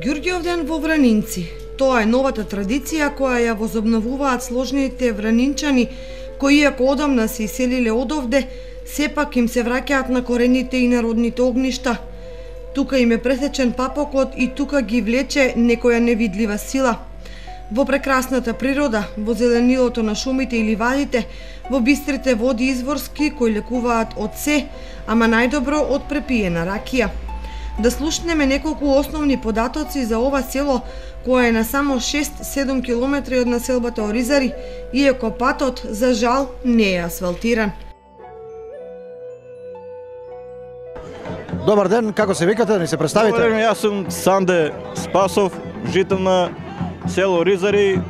Ѓурѓевден во Вранинци. Тоа е новата традиција која ја возобновуваат сложните вранинчани, кои иако одамна се иселиле одовде, сепак им се враќаат на корените и народните огништа. Тука им е пресечен папокот и тука ги влече некоја невидлива сила. Во прекрасната природа, во зеленилото на шумите и ливадите, во бистрите води изворски кои лекуваат од се, ама најдобро од препиена ракија. Да слушнеме неколку основни податоци за ова село, кое е на само 6-7 километри од населбата Оризари, иако патот, за жал, не е асфалтиран. Добар ден, како се викате, да ни се представите? Добар ден, јас сум Санде Спасов, жител на село Оризари,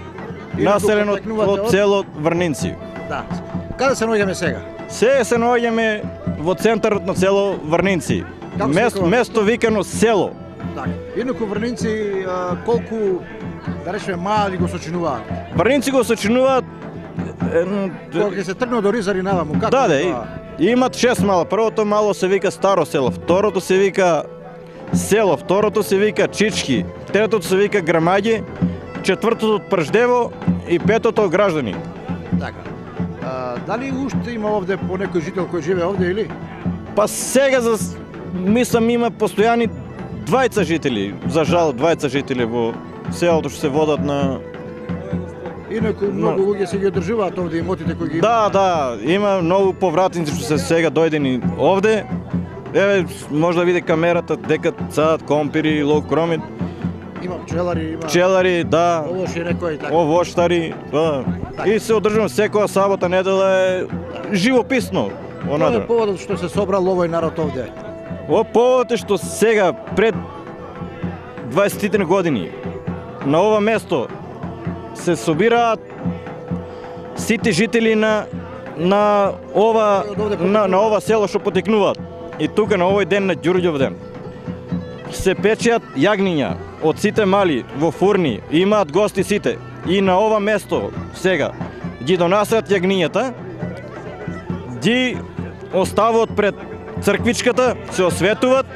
населено од село Врнинци. Да. Каде се наоѓаме сега? Сега се наоѓаме во центарот на село Врнинци. Место викано село. Така. Инаку Врнинци колку, да речеме, мали го сочинуваат? Врнинци го сочинуваат Кога ќе се тргне од Оризари наваму, како? Да, имат 6 мала. Првото мало се вика Старо село, второто се вика Село, второто се вика Чички, третото се вика Грамаѓи, четвртото Прждево и петото Граждани. Така. Дали уште има овде по некој жител кој живее овде или? Па сега мислам има постојани двајца жители, за жал двајца жители во селото што се водат на... Инаку многу луѓе се ги одржуваат овде имотите кои ги... Да, има многу повратници што се сега дојдени овде. Еве, може да види камерата дека цаат компири, лук, кромит. Има пчелари, има... Пчелари, да. Овоши некои така. Овоштари, да. И се одржувам секоја сабота, недела е живописно. Кој е поводот што се собрал овој народ овде? Поводот е што сега, пред 20 години, на ова место се собираат сите жители на ова село што потекнуваат. И тука на овој ден на Ѓурѓевден се печеат јагниња од сите мали во фурни, имаат гости сите. И на ова место сега ги донасат јагнињата, ги оставуваат пред црквичката, се осветуваат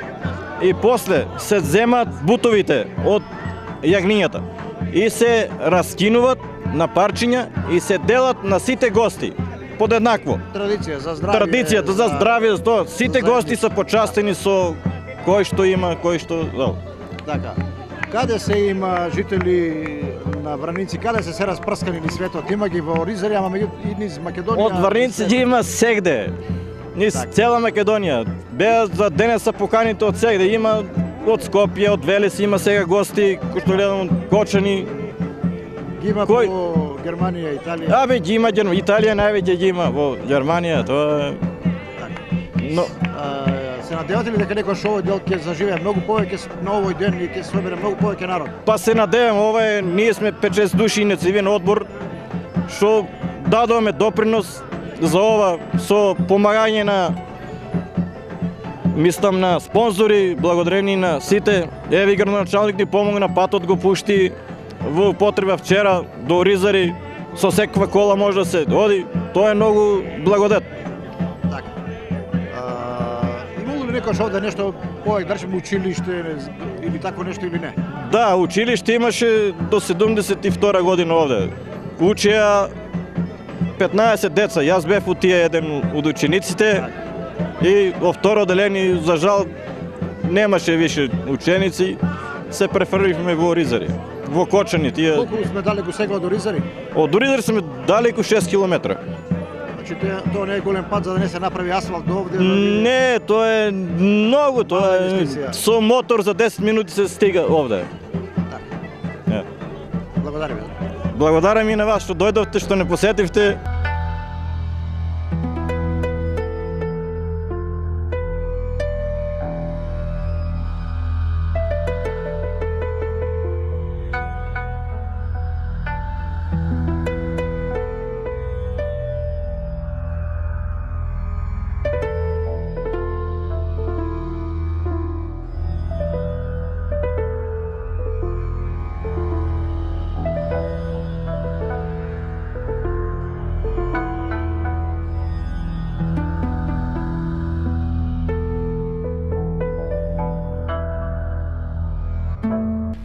и после се земат бутовите од јагнињата и се раскинуваат на парчиња и се делат на сите гости подеднакво. Традиција за здравје. Традицијата за здравје, за тоа. Сите гости се почастени со кој што има, кој што... Така. Каде се има жители на Врнинци, каде се распрскани низ светот? Има ги во Оризари, ама и низ Македонија. Од Врнинци ги има сегде. Низ цела Македонија. Беа за денес са поканите од сегде. Има од Скопје, од Велес, има сега гости, кои што гледам, Кочани. Ги има во Германија, Италија. Абе, ги има Италија, највеќе ги има во Германија, тоа е. Но се надевате ли дека некојаш овој дел ќе заживее многу повеќе на овој ден и ќе се собере многу повеќе народ? Па се надевам, ова е, ние сме 5-6 души иницијативен одбор што дадовме допринос за ова со помагање на мислам на спонзори, благодарени на сите. Еви градоначалник ни помогна, патот го пушти во употреба вчера до Оризари, со секва кола може да се оди, тоа е многу благодет. Така. Имало ли некојаш овде нешто повеќе, да речеме училиште или тако нешто или не? Да, училиште имаше до 72 година овде. Учеа 15 деца, јас бев у тие еден од учениците и во второ оделение, за жал, немаше више ученици, се префрливме во Оризари. Во Кочани тие. Колку сме далеку сега од Оризари? Од Оризари сме далеку 6 километра. Значи тоа не е голем пат за да не се направи асфалт до овде? Не, тоа е многу, тоа е со мотор за 10 минути се стига овде. Така. Благодарам ви. Благодарам и на вас што дојдовте, што не посетивте.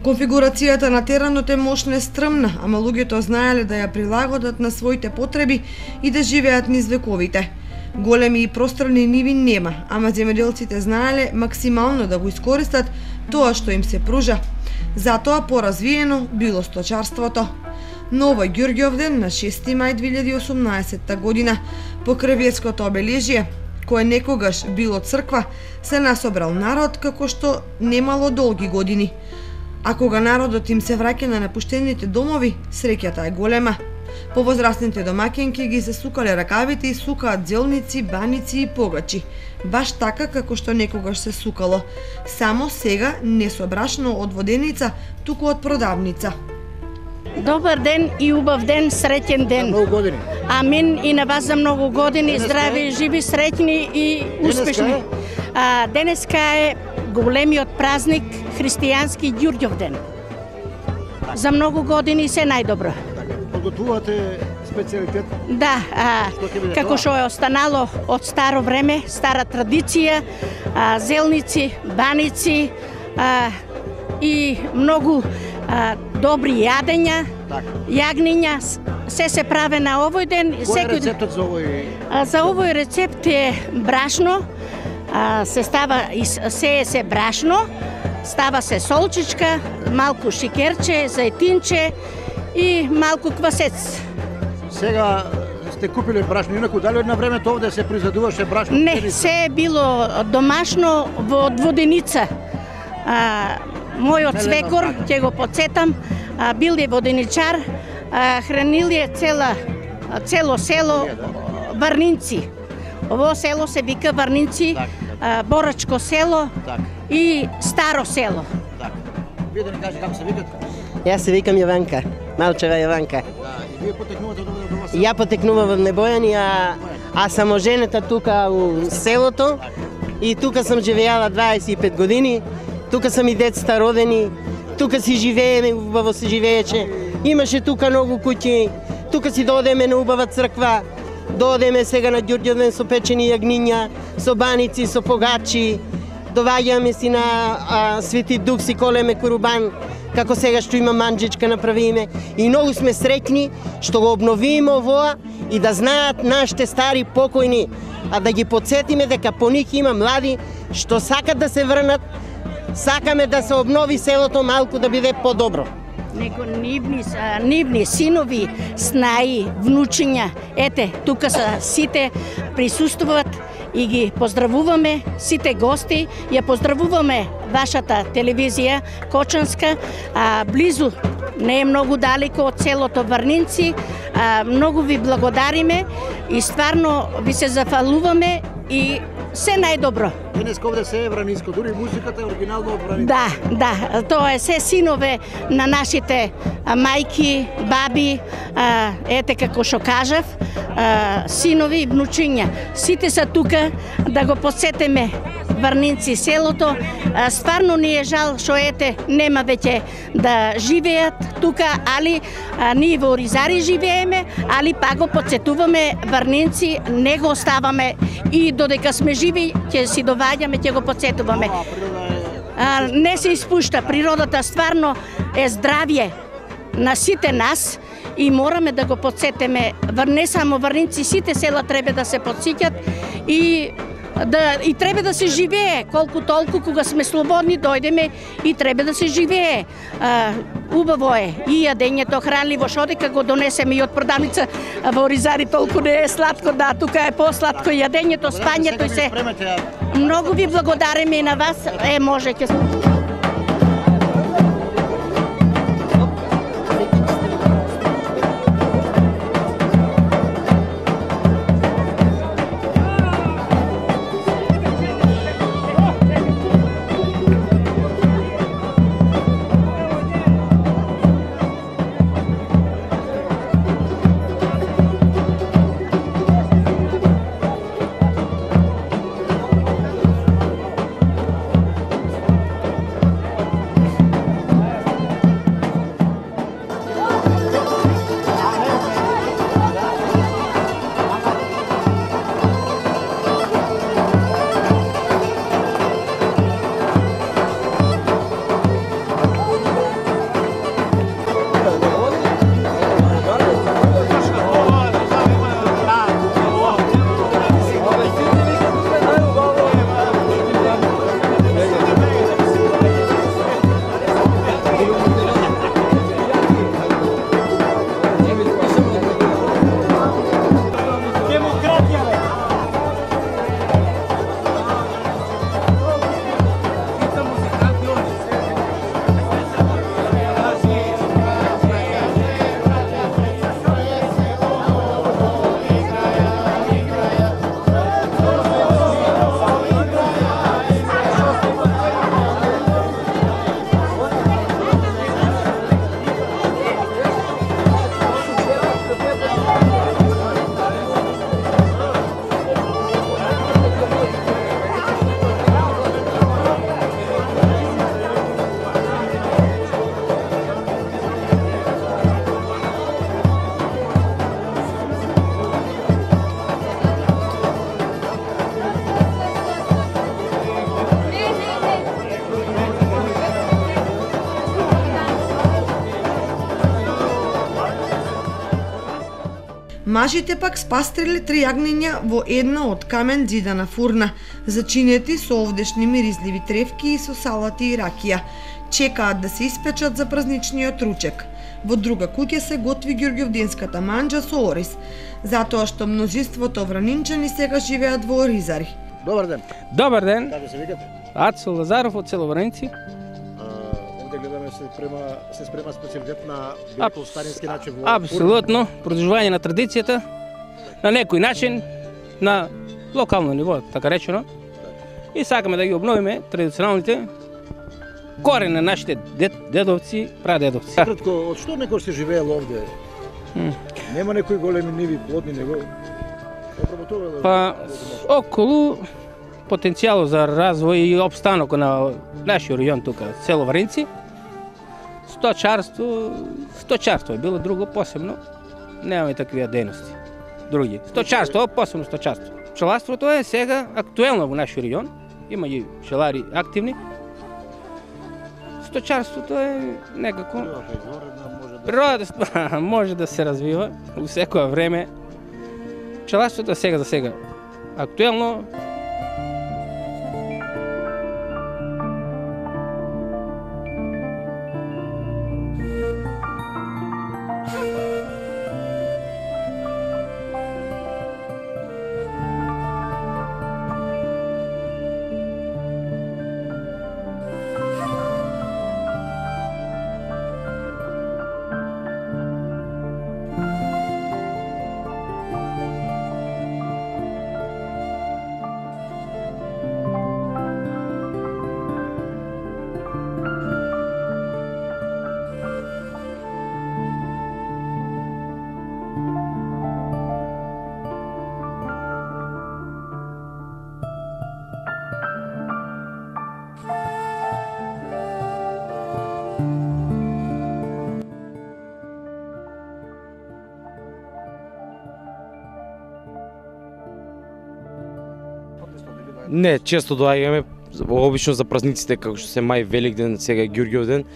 Конфигурацијата на теренот е мощна и стрмна, ама луѓето знаеле да ја прилагодат на своите потреби и да живеат низ вековите. Големи и просторни ниви нема, ама земјоделците знаеле максимално да го искористат тоа што им се пружа. Затоа поразвиено било сточарството. Но овој Ѓурѓовден на 6 мај 2018 година, покрај верското обележје, кое некогаш било црква, се насобрал народ како што немало долги години. А кога народот им се враќа на напуштените домови, среќата е голема. Повозрастните домаќинки ги засукале ракавите и сукаат зелници, баници и погачи. Баш така како што некогаш се сукало. Само сега не со брашно од воденица, туку од продавница. Добар ден и убав ден, среќен ден. Многу години. Амин и на вас за многу години, здрави, живи, среќни и успешни. Денеска е големиот празник христијански Ѓурѓовден. За многу години се најдобро. Подготвувате специјалитет? Да, како што е останало од старо време, стара традиција, зелници, баници и многу добри јадења, јагниња, се праве на овој ден. Кој е рецептот за овој? За овој рецепт е брашно, се става се брашно, става се солчичка, малку шикерче, зајтинче и малку квасец. Сега сте купиле брашно, инаку дали на времето овде се произведуваше брашно? Не, се е било домашно во воденица. Мојот свекор, ќе го подсетам, бил е воденичар, хранил е цело село Варнинци. Ово село се вика Варнинци, Борачко село и Старо село. Вие да ни кажете како се викате? Јас се викам Јованка, Малчева Јованка. И вие потекнувате од овде до вас? Ја потекнувам од Небојани, а сам оженета тука у селото и тука сам живеала 25 години. Тука сам и децата родени, тука си живееме, убаво се живееше. Имаше тука многу куќи, тука си доодеме на убава црква, доодеме сега на Ѓурѓовден со печени јагниња, со баници, со погачи, доваѓаме си на Свети Дух, си колеме курубан, како сега што има манџичка направиме. И многу сме среќни што го обновиме овоа и да знаат нашите стари покојни, а да ги подсетиме дека по нив има млади што сакат да се врнат. Сакаме да се обнови селото малку да биде подобро. Него нивни синови, снаи, внучиња, ете, тука са сите присуствуваат и ги поздравуваме, сите гости, ја поздравуваме вашата телевизија Кочанска, близу, не е многу далеко од селото Варнинци, многу ви благодариме и стварно ви се зафалуваме и се најдобро. Денеска овде се е вранинско, дури музиката е оригинално од Вранинско. Да, тоа е се синове на нашите мајки, баби, ете како што кажав, синови и внучиња. Сите се тука да го посетиме Варнинци селото. Стварно ни е жал што ете нема веќе да живеат тука, али ние во Оризари живееме, али пак го подсетуваме Варнинци, не го оставаме и додека сме живи ќе си доваѓаме, ќе го подсетуваме. Не се испушта, природата стварно е здравје на сите нас и мораме да го подсетиме. Не само Варнинци, сите села треба да се подсеќат и треба да се живее, колку толку кога сме слободни дојдеме и треба да се живее. Убаво е и јадењето хранливо, што дека го донесеме и од продавница во Оризари толку не е сладко, да, тука е посладко јадењето, спањето и се. Многу ви благодариме и на вас, можеќе. Мажите пак спастриле 3 јагниња во една од камен зидана фурна, зачинети со овдешни миризливи тревки и со салати и ракија. Чекаат да се испечат за празничниот ручек. Во друга куќа се готви ѓурѓовденската манџа со ориз, затоа што множеството вранинчани сега живеат во Оризари. Добар ден. Добар ден, Како се викате? Ацо Лазаров од село Вранинци. Овде гледаме се спрема специјалитет на било старински начин во Апсолутно, продолжување на традицијата, на некој начин, на локално ниво, така речено. И сакаме да ги обновиме традиционалните корени на нашите дедовци, прадедовци. Кратко, од што некој се живеел овде? Нема некои големи ниви плодни, него обработувал. Па околу потенцијалот за развој и опстанок на нашиот регион тука, село Вранинци, сточарство е било друго посебно. Немаме такви дејности. Други. Сточарство, посебно сточарство. Пчеларството е сега актуелно во нашиот регион. Има и пчелари активни. Сточарството е некако природата може да се развива во секое време. Пчеларството е сега за сега актуелно. Не, често доаѓаме, обично за празниците како што се мај, Великден, сега Ѓурѓовден.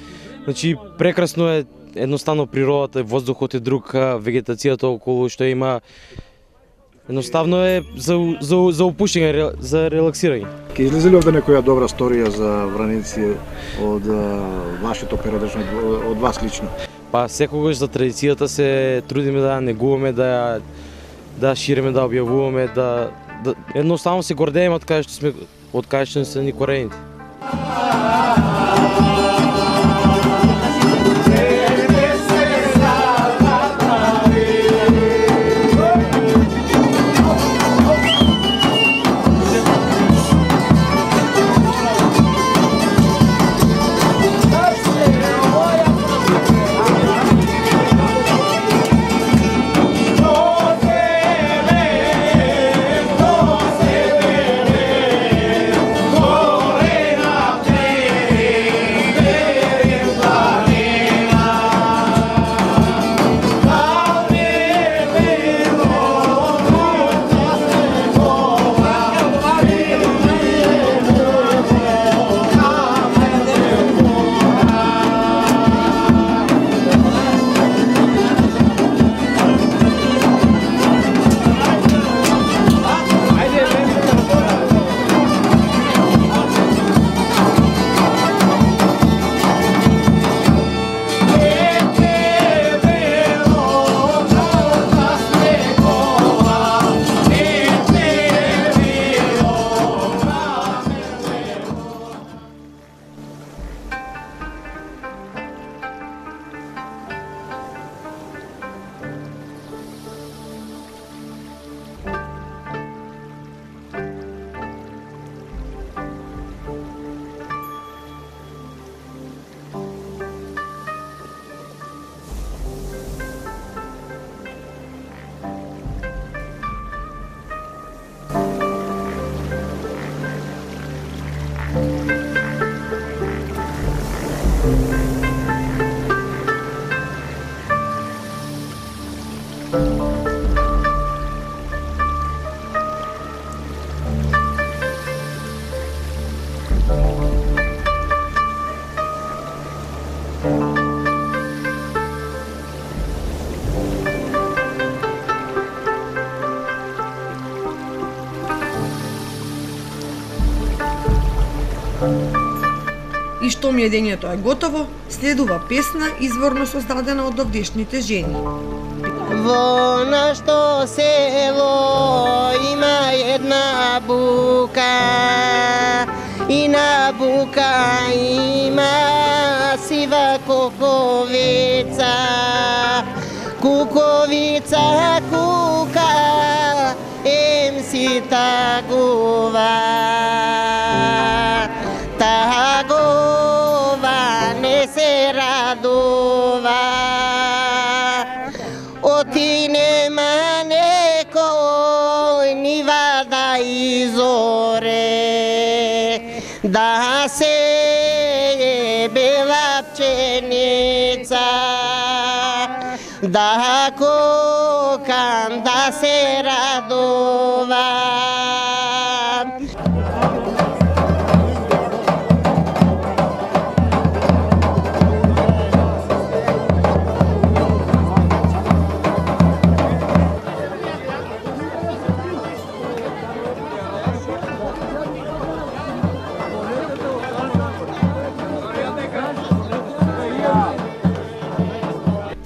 Значи прекрасно е, едноставно природата, воздухот е друг, вегетацијата околу што има. Едноставно е за опуштање, за релаксирање. Ке излезе ли овде некоја добра сторија за Вранинци од вашето периодично, од вас лично? Па секогаш за традицијата се трудиме да негуваме, да шириме, да објавуваме, едноставно се гордееме од кај што се ни корените. И штом јадењето е готово, следува песна изворно создадена од овдешните жени. Во нашто село има една бука и на бука има сива куковица. Куковица кука, ем си тагува. Тагува, не се радува. Оти нема некој нива да изоре, да се бела пченица, да кокам, да се радува.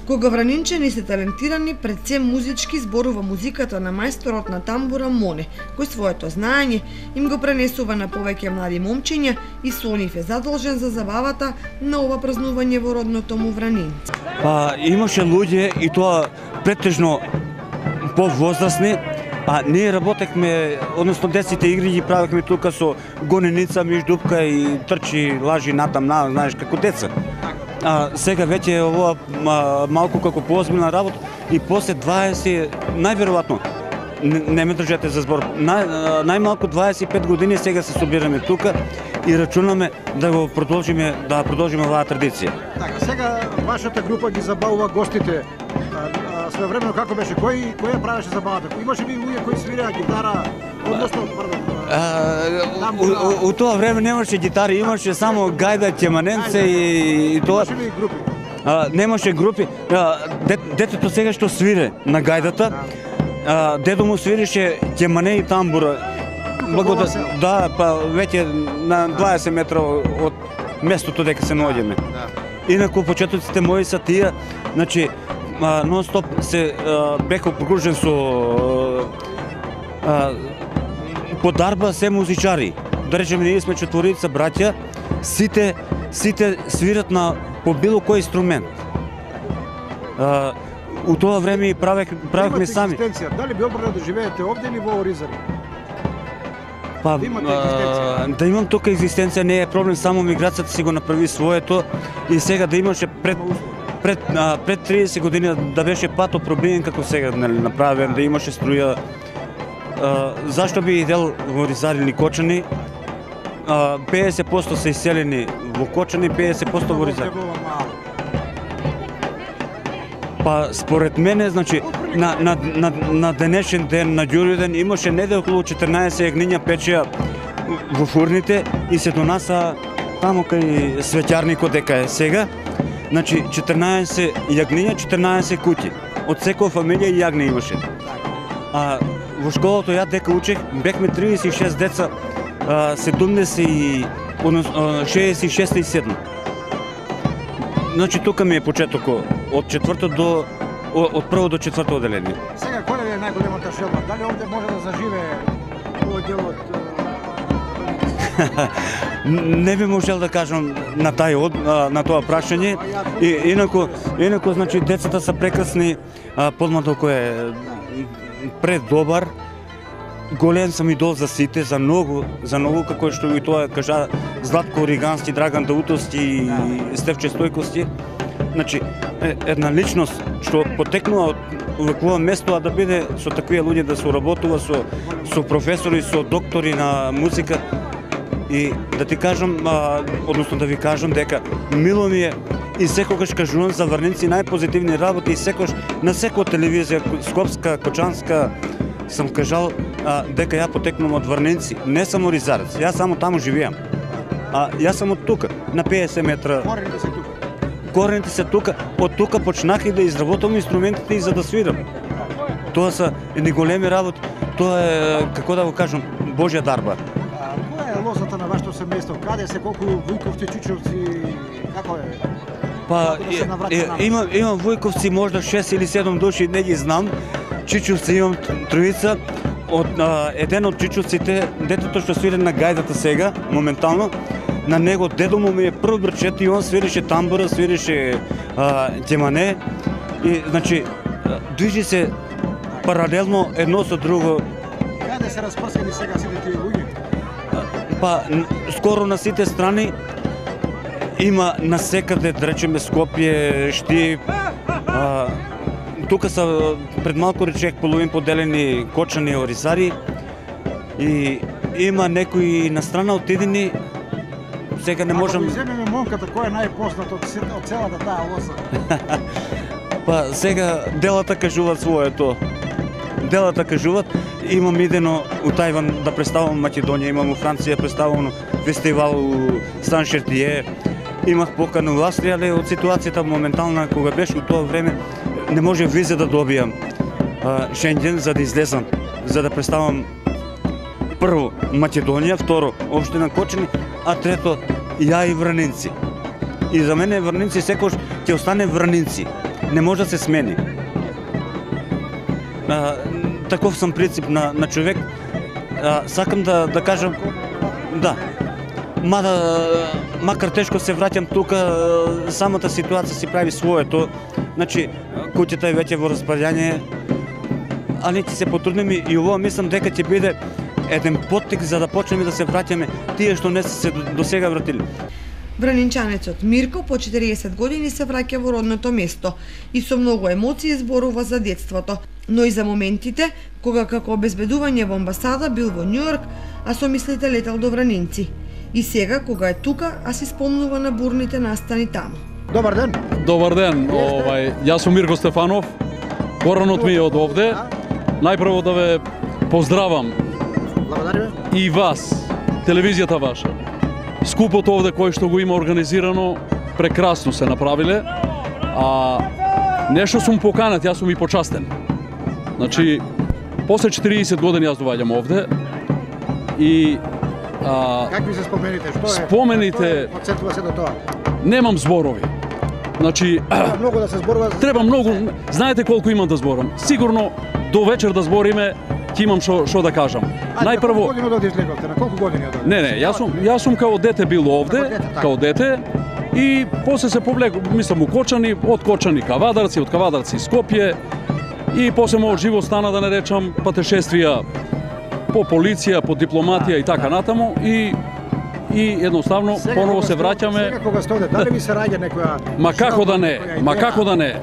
Кога вранинчани се талентирани, пред се музички зборува музиката на мајсторот на тамбура Моне, кој своето знаење им го пренесува на повеќе млади момчиња и со нив е задолжен за забавата на ова празнување во родното му Вранинце. Па имаше луѓе и тоа претежно повозрасни, а ние работехме, односно детските игри ги правехме тука со гоненица, миждупка и трчи, лажи натам, знаеш, како деца. А сега веќе е ова малку како поозбилна работа и после 20, најверојатно, не ме држете за збор, најмалку 25 години сега се собираме тука и рачунаме да го продолжиме оваа традиција. Така, сега вашата група ги забавува гостите. Своевремено како беше? Кој ја правеше забавата? Имаше ли луѓе кои свираа гитара? Односно, у тоа време немаше гитари, имаше само гајда, ќеманенце и тоа. Имаше ли групи? Немаше групи. Детето сега што свире на гајдата, дедо му свирише ќемане и тамбура. Да, па веќе на 20 метра од местото дека се наоѓаме. Инаку почетоците мои са тие, значи нон-стоп се бех окружен со подарба се музичари. Да речеме, ние сме четворица браќа, сите свират на по било кој инструмент. У тоа време и правехме сами. Дали би обрано да живеете овде или во Оризари? Па, да имам тука екзистенција не е проблем, само миграцијата си го направи своето и сега да имаше пред 30 години да беше патот пробиен како сега направен, да имаше струја. Зашто би идел во Оризари или Кочани? 50% се иселени во Кочани, 50% во Оризари. Па според мене, значи, на денешен ден, на Ѓурјуден, имаше неде околу 14 јагниња печеа во фурните и се донаса тамо кај светјарникот дека е сега. Значи 14 јагниња, 14 куќи. Од секоја фамилија јагне имаше. А во школото ја дека учех, бевме 36 деца, 66 и 7. Значи тука ми е почетокот од прво до четврто оделение. Сега која е најголемата желба? Дали овде може да заживее овој дел од Не би можел да кажам на тоа прашање. Инаку значи децата се прекрасни, подмладоко е предобар. Голем сам идол за сите, за многу како што ви тоа кажа Златко Оригански, Драган Даутовски и Стефче Стојковски. Значи една личност што потекнува од овакво место, а да биде со такви луѓе да се работува со професори, со доктори на музика. И да ти кажам, односно да ви кажам дека мило ми е и секогаш кажувам за Врнинци најпозитивни работи и секогаш на секоја телевизија, скопска, кочанска, сам кажал дека ја потекнувам од Врнинци, не само Оризарец, јас само таму живеам. Јас сам од тука, на 50 метра. Корените се тука? Корените се тука, од тука почнах и да изработам инструментите и за да свирам. Тоа се едни големи работи, тоа е, како да го кажам, Божја дарба. Која е лозата на вашето семејство? место? Каде се, колку Вујковци, Чучовци, како е? Па имам Вујковци можда 6 или 7 души, не ги знам. Чучовци имам тројица. Еден од чучовците, детето што свири на гајдата сега, моментално, на него дедо му ми е прв брчет и он свирише тамбура, свирише ќемане. И, значи, движи се паралелно едно со друго. Каде се распрскани сега сите тие луѓе? Па, скоро на сите страни има насекаде, да речеме Скопје, Штип, тука са, пред малко речех, половин поделени Кочани, Орисари и има некои на страна отидени, сега не можам... Ако иземеме момката, кој е најпознат од целата таа лоса? Па сега делата кажуваат своето. Делата кажуваат, имам идено у Тајван да представам Македонија, имам у Франција представам фестивал у Сан-Шертие, имах покана у Австрија, але од ситуацијата моментална кога беше у тоа време не може виза да добијам Шенген за да излезам, за да представам прво Македонија, второ општина Кочани, а трето ја и Вранинци. И за мене Вранинци секој ќе остане Вранинци, не може да се смени. Таков сам принцип на човек. Сакам да кажам, да, макар тешко се враќам тука, самата ситуација си прави своето. Значи, куќата е веќе во распаѓање, али ќе се потрудиме и ово мислам дека ќе биде еден поттик за да почнеме да се враќаме тие што не се до сега вратили. Вранинчанецот Мирко по 40 години се враќа во родното место и со многу емоции зборува за детството, но и за моментите кога како обезбедување во амбасада бил во Њујорк, а со мислите летел до Вранинци. И сега кога е тука, а си спомнува на бурните настани таму. Добар ден. Добар ден. Јас сум Мирко Стефанов. Поранот ми е од овде. Најпрво да ве поздравам. Благодариме. И вас, телевизијата ваша. Скупот овде кој што го има организирано, прекрасно се направиле. Нешто сум поканет, јас сум и почастен. Значи, после 40 години јас доаѓам овде и какви се спомените? Што е? Спомените Подсетува се до тоа. Немам зборови. Значи, многу да се зборува. Треба многу, знаете колку имам да зборам. Сигурно до вечер да збориме, ќе имам што да кажам. Најпрво, колку години излеговте? На колку години одите? Не, јас сум као дете бил овде, као дете, и после се повлек, мислам у Кочани, од Кочани Кавадарци, од Кавадарци Скопје, и после мојот живот стана, да не речам, патешествија по полиција, по дипломатија и така натаму, и едноставно поново се враќаме. Сега кога сте овде, дали ви се раѓа некоја... Ма како да не.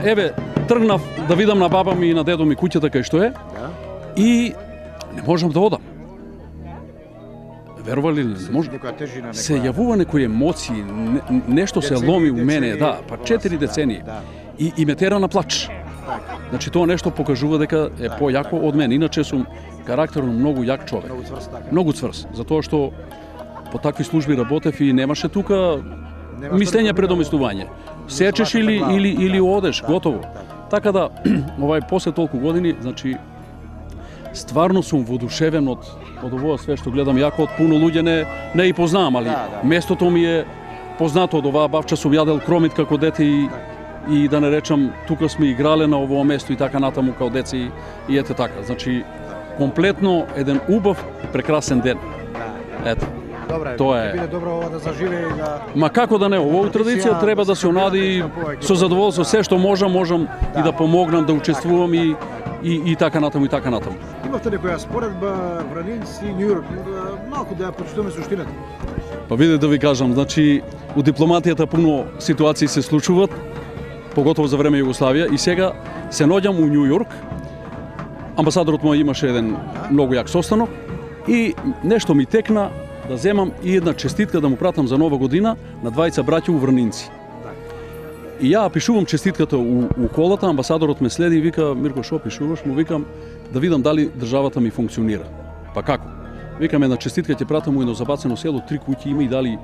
Еве, тргнав да видам на баба ми и на дедо ми куќата кај што е, и не можам да одам. Верували ли, не можам. Се јавува некои емоции, нешто се ломи у мене, да, па 4 децении. И ме тера на плач. Значи тоа нешто покажува дека е појако од мене. Иначе сум карактерно многу јак човек. Многу цврст. Затоа што по такви служби работев и немаше тука мислење предомислување. Сечеш или одеш, готово. Така да, после толку години, значи, стварно сум воодушевен од ова све што гледам. Јако од пуно луѓе не и познавам, али местото ми е познато од оваа бавча, сум јадел кромит како дете и да не речам, тука сме играле на овоа место и така натаму као деци и ете така. Значи, комплетно еден убав и прекрасен ден. Ето. Добре, тоа е. Биде добро ова да заживе и да... Ма како да не, оваа традиција треба да се онади со задоволство, се што можам и да помогнам, да учествувам и така натаму и така натаму. Имавте некоја споредба Вранинци и Њујорк, малку да ја почитуваме суштината. Па виде да ви кажам, значи у дипломатијата пуно ситуации се случуваат, поготово за време Југославија, и сега се наоѓам у Њујорк. Амбасадорот мој имаше еден многу јак состанок и нешто ми текна да земам и една честитка да му пратам за Нова година на двајца браќа у Вранинци. И ја пишувам честитката у колата, амбасадорот ме следи и вика: Мирко, шо пишуваш? Му викам да видам дали државата ми функционира. Па како? Викам, една честитка ќе пратам у едно забацено село, 3 куќи има и дали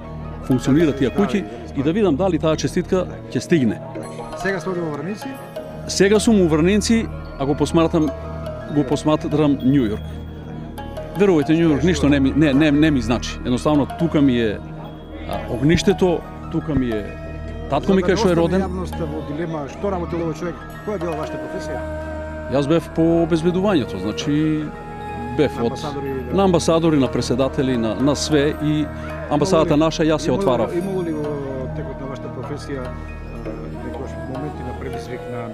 функционира тие куќи и да видам дали таа честитка ќе стигне. Сега сте во Вранинци? Сега сум у Вранинци, а го посматрам Њујорк. Верувате, Њујорк ништо не ми значи. Едноставно тука ми е огништето, тука ми е татко ми кај што е роден. Јавноста во дилема што работел овој човек, која била вашата професија? Јас бев по обезбедувањето, значи бев на амбасадори, на преседатели, на све и амбасадата наша јас ја отварав. Имало ли во текот на вашата професија некојаш моменти на предизвик на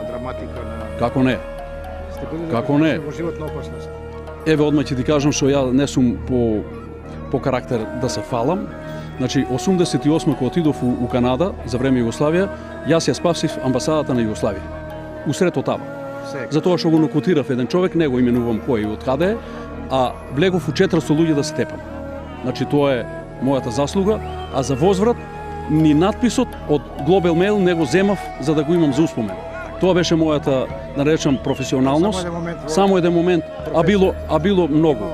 драматика, на Како не? Како не? Во животна опасност. Еве одмah ќе ти кажам што ја не сум по карактер да се фалам. Значи 88 кога отидов у Канада за време Југославија, јас ја спасив амбасадата на Југославија. Усред Отава. Затоа што го нокаутирав еден човек, не го именувам кој и од каде е, а влегов у 400 луѓе да се тепам. Значи тоа е мојата заслуга, а за возврат ни надписот од Global Mail не го земав за да го имам за успомен. Тоа беше мојата, да речам, професионалност. Само еден момент, а било многу.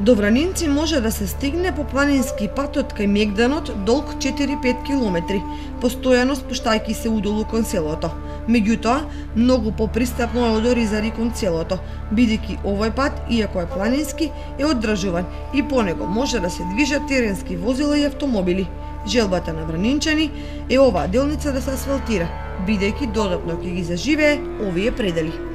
До Вранинци може да се стигне по планински патот кај Мегданот, долг 4-5 километри, постојано спуштајќи се удолу кон селото. Меѓутоа, многу попристапно е одори зари кон селото, бидејќи овој пат, иако е планински, е оддржуван и по него може да се движат теренски возила и автомобили. Желбата на вранинчани е оваа делница да се асфалтира, бидејќи додатно ќе ги заживее овие предели.